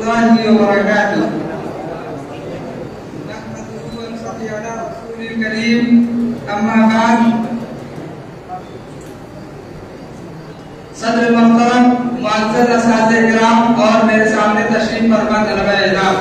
warahmatullahi wabarakatuh. Nahmaduhu wa nusalli ala rasulil karim. Amma ba'd. सदर मोहतरम मुअज़्ज़ज़ असातिज़-ए-किराम और मेरे सामने तशरीफ फरमा तलबा-ए-इज़ाम,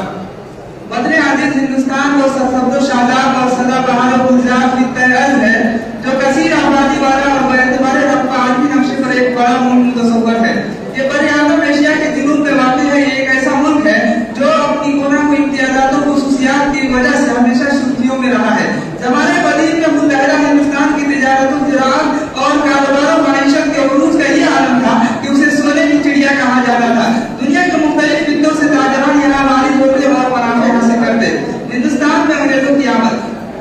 बदरे आज़िज़ हिंदुस्तान वो सरसब्ज़ व शादाब और सदाबहार व गुलज़ार की तर्ज़ है जो कसीर आबादी वाला और बेअतबार रफ़्ता आलमी नक्शे पर एक बड़ा मुल्क मुतसव्वर है। ये बड़े आज़म एशिया के जुनूब में वाक़ई है। ये एक ऐसा मुल्क है जो अपनी गुनाह इम्तियाज़ात और ख़ुसूसियात की वजह से हमेशा सुर्खियों में रहा है। ज़माने क़दीम में मुतहरा हिंदुस्तान की तिजारत, ज़राअत और कारोबार व मईशत के उरूज का ये आलम था कि उसे सोने की चिड़िया कहा जाता था। दुनिया के मुख्तलिफ खित्तों से ताजरान यहाँ वारिद होते और मुनाफे हासिल करते। हिंदुस्तान में अंग्रेजों की आमद।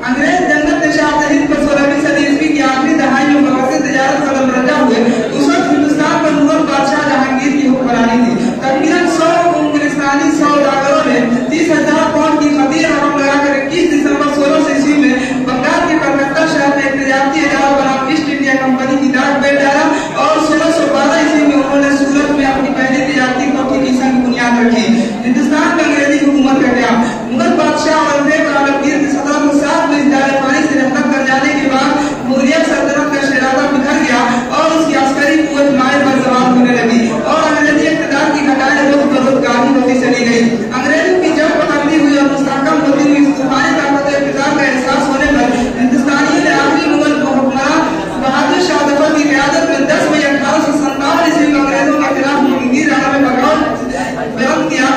अंग्रेज जन्नत निशात हिंद पर 16वीं सदी ईस्वी की आखिरी दहाई में बरसे तिजारत कदम रजा हुए। उस वक्त हिंदुस्तान पर मुगल बादशाह जहांगीर की हुक्मरानी थी। तकरीबन 100 इंग्लिस्तानी सौदागरों ने 30,000 पाउंड की खतीर रकम लगाकर 21 दिसंबर 1600 ईस्वी में बंगाल के कलकत्ता शहर में एक तजारती इदारा बनाम ईस्ट इंडिया कंपनी की डाक बेच डाला और 1612 ईस्वी में उन्होंने सूरत में अपनी पहली तजारती कोठी की संग बुनियाद रखी। हिंदुस्तान में अंग्रेजी हुकूमत का क्या। मुगल बादशाह औरंगजेब आलमगीर की 1707 में इस दायरे पानी से नफरत कर जाने के बाद मुगलिया सल्तनत का शराबा बिखर गया और उसकी अस्करी कुव्वत माए पर जवाब होने लगी और अंग्रेजी इक़्तिदार की घटाए रोज बरोज गाढ़ी होती चली गई। अंग्रेजों की जब पकड़ती हुई और मुस्तहकम होती हुई तूफानी ताकत इक़्तिदार का एहसास होने पर हिंदुस्तानियों ने आखिरी मुगल हुक्मरान बहादुर शाह जफर की क़यादत में 10 मई 1857 ईस्वी में अंग्रेजों के खिलाफ मुंगीर राना में बगावत किया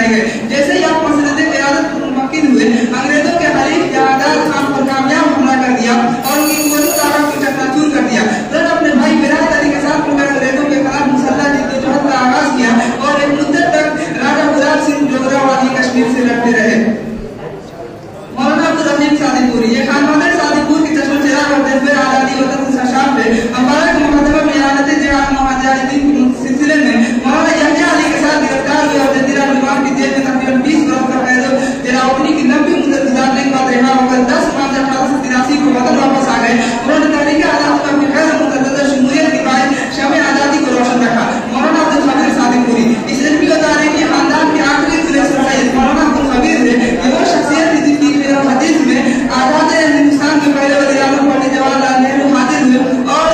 गिराए गए। जैसे ही आप मसलते क़यादत मुमकिन हुए, अंग्रेजों के हरीफ जहांदार खान पर कामयाब हमला कर दिया और उनकी कुव्वत ताकत को चकनाचूर कर दिया। फिर अपने भाई विरायत अली के साथ मिलकर अंग्रेजों के खिलाफ मुसल्लह जद्दोजहद का आगाज किया और एक मुद्दत तक राजा गुलाब सिंह जोगरा वाली कश्मीर से लड़ते रहे। मौलाना अब्दुल रहीम सादिकपुरी, ये खानवादर सादिकपुर की चश्मचेरा करते हुए आजादी वतन से शाम पे अम्बारा के मुकदमे में इरादत जहां मुहाजिरीन के सिलसिले में मौलाना यहया अली के साथ गिरफ्तार हुए और जजीरा निवान की जेल में तकरीबन 20 बरस का कैद जरावतनी की लंबी मुद्दत गुजारने के बाद रिहा होकर 10 मार्च 1883 को वतन वापस आ गए। उन्होंने तहरीक आजादी में अपनी गैर मुतअद्दिद शमूलियत की बाइज शम्ए आजादी को रोशन रखा। मौलाना अब्दुल खबीर सादिकपुरी, इस इल्मी और तारीखी खानदान के आखिरी खुलासा मौलाना अब्दुल खबीर है कि वो शख्सियत थी जिनकी हदीस में आजाद हिंदुस्तान के पहले वज़ीर आज़म पंडित जवाहरलाल नेहरू हाजिर हुए और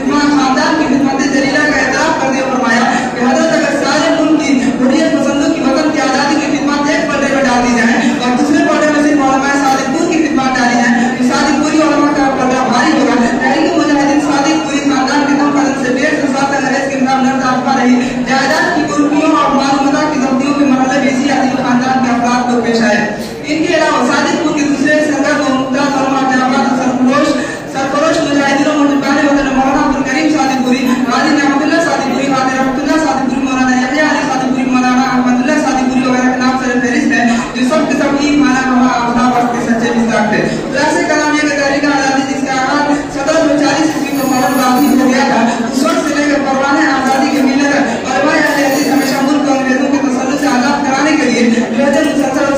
खानदान की खिदमत जलीला का एतराफ करते हुए फरमाया कि हजरत अगर सारे मुल्क की हुर्रियत पसंदों की वतन की आज़ादी की खिदमत एक पर्दे में डाल दी जाए और दूसरे पर्दे में सिर्फ उलमा सादिकपुर की खिदमत डाली जाए तो सादिकपुरी उलमा का पर्दा भारी होगा। तहरीक मुजाहिदीन सादिकपुरी खानदान के दम कदम से 150 साल तक अंग्रेज के खिलाफ लड़ता रही। जायदाद की कुर्कियों और मालूमात की जब्तियों के मरहले में इसी आदिम खानदान के अफराद को पेश आए। इनके अलावा सादिकपुर के दूसरे सरगर्द और मुमताज उलमा के सरफरोश मुजाहिदीनों मुजबान वतन मौलाना अब्दुल करीम सादिकपुरी, गाजी नेमतुल्लाह सादिकपुरी, गाजी रहमतुल्लाह सादिकपुरी, मौलाना यहया अली सादिकपुरी, मौलाना अहमदुल्लाह सादिकपुरी वगैरह के नाम से फहरिस्त है जो सब के सब एक माना खुदा के सच्चे मिज़ाज थे। खुलासे कलाम ये तहरीक आज़ादी जिसका आगाज 1740 ईस्वी को मौलाना गाजी हो गया था, उस वक्त से लेकर परवाने आज़ादी के मिलने तक उलमा अहले हदीस हमेशा मुल्क को अंग्रेजों के तसल्लुत से आज़ाद कराने के लिए जो है मुसलसल